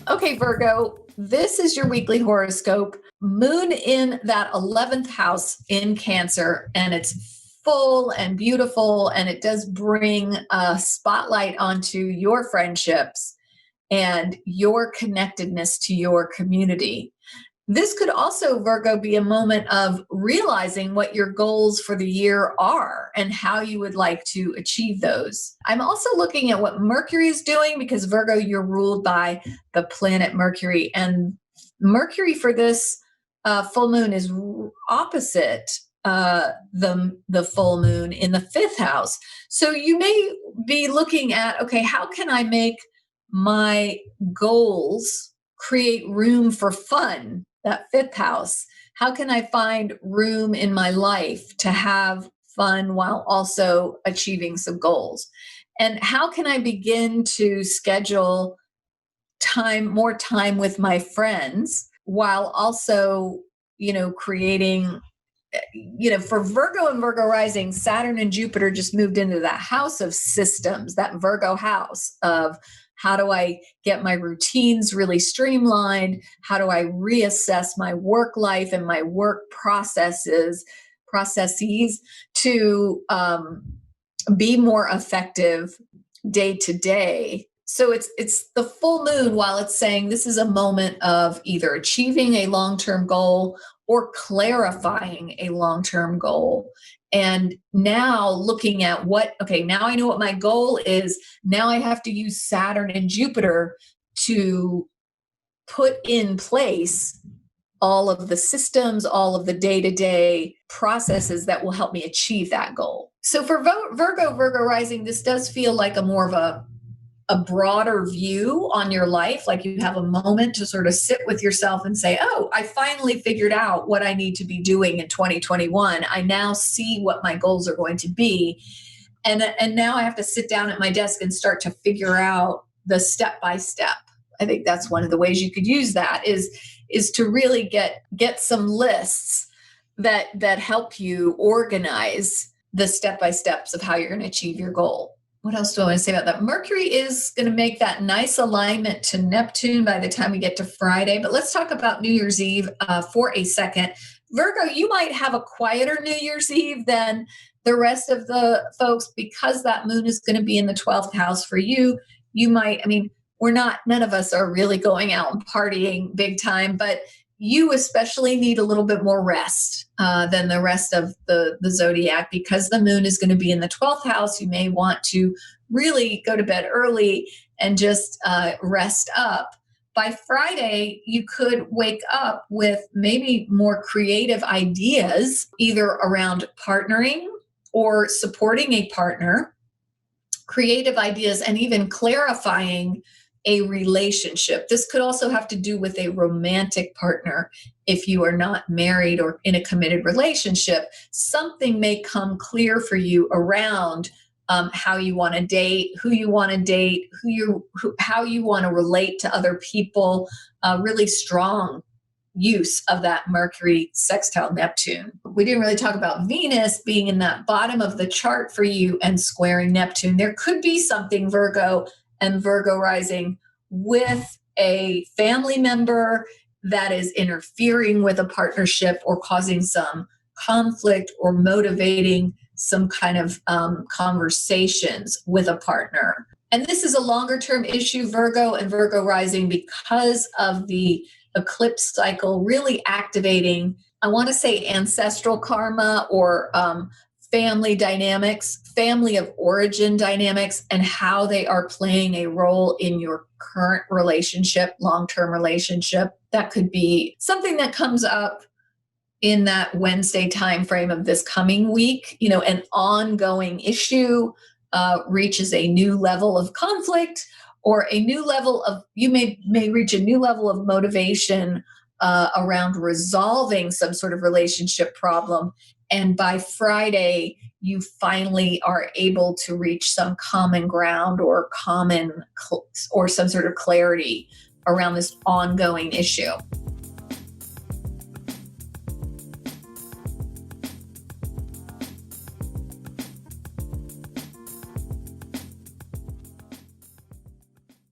Okay, Virgo, this is your weekly horoscope. Moon in that 11th house in Cancer, and it's full and beautiful, and it does bring a spotlight onto your friendships and your connectedness to your community. This could also, Virgo, be a moment of realizing what your goals for the year are and how you would like to achieve those. I'm also looking at what Mercury is doing because, Virgo, you're ruled by the planet Mercury. And Mercury for this full moon is opposite the full moon in the fifth house. So you may be looking at, okay, how can I make my goals create room for fun? That fifth house. How can I find room in my life to have fun while also achieving some goals? And how can I begin to schedule more time with my friends while also, creating, for Virgo and Virgo rising, Saturn and Jupiter just moved into that house of systems, that Virgo house of how do I get my routines really streamlined? How do I reassess my work life and my work processes to be more effective day to day? So it's the full moon. While it's saying this is a moment of either achieving a long-term goal or clarifying a long-term goal. And now looking at now I know what my goal is. Now I have to use Saturn and Jupiter to put in place all of the systems, all of the day-to-day processes that will help me achieve that goal. So for Virgo rising, this does feel like a more of a broader view on your life, like you have a moment to sort of sit with yourself and say, oh, I finally figured out what I need to be doing in 2021. I now see what my goals are going to be. And now I have to sit down at my desk and start to figure out the step by step. I think that's one of the ways you could use that is to really get some lists that help you organize the step by steps of how you're going to achieve your goal. What else do I want to say about that? Mercury is going to make that nice alignment to Neptune by the time we get to Friday. But let's talk about New Year's Eve for a second. Virgo, you might have a quieter New Year's Eve than the rest of the folks because that moon is going to be in the 12th house for you. You might, none of us are really going out and partying big time, but you especially need a little bit more rest than the rest of the zodiac because the moon is going to be in the 12th house. You may want to really go to bed early and just rest up. By Friday, you could wake up with maybe more creative ideas, either around partnering or supporting a partner, creative ideas, and even clarifying a relationship. This could also have to do with a romantic partner. If you are not married or in a committed relationship, something may come clear for you around how you want to date, who you want to date, how you want to relate to other people. Really strong use of that Mercury sextile Neptune. We didn't really talk about Venus being in that bottom of the chart for you and squaring Neptune. There could be something, Virgo and Virgo rising, with a family member that is interfering with a partnership or causing some conflict or motivating some kind of conversations with a partner. And this is a longer term issue, Virgo and Virgo rising, because of the eclipse cycle really activating, I want to say, ancestral karma or family dynamics, family of origin dynamics, and how they are playing a role in your current relationship, long-term relationship. That could be something that comes up in that Wednesday timeframe of this coming week. An ongoing issue reaches a new level of conflict, or a new level of, you may reach a new level of motivation around resolving some sort of relationship problem. And by Friday, you finally are able to reach some common ground or some sort of clarity around this ongoing issue.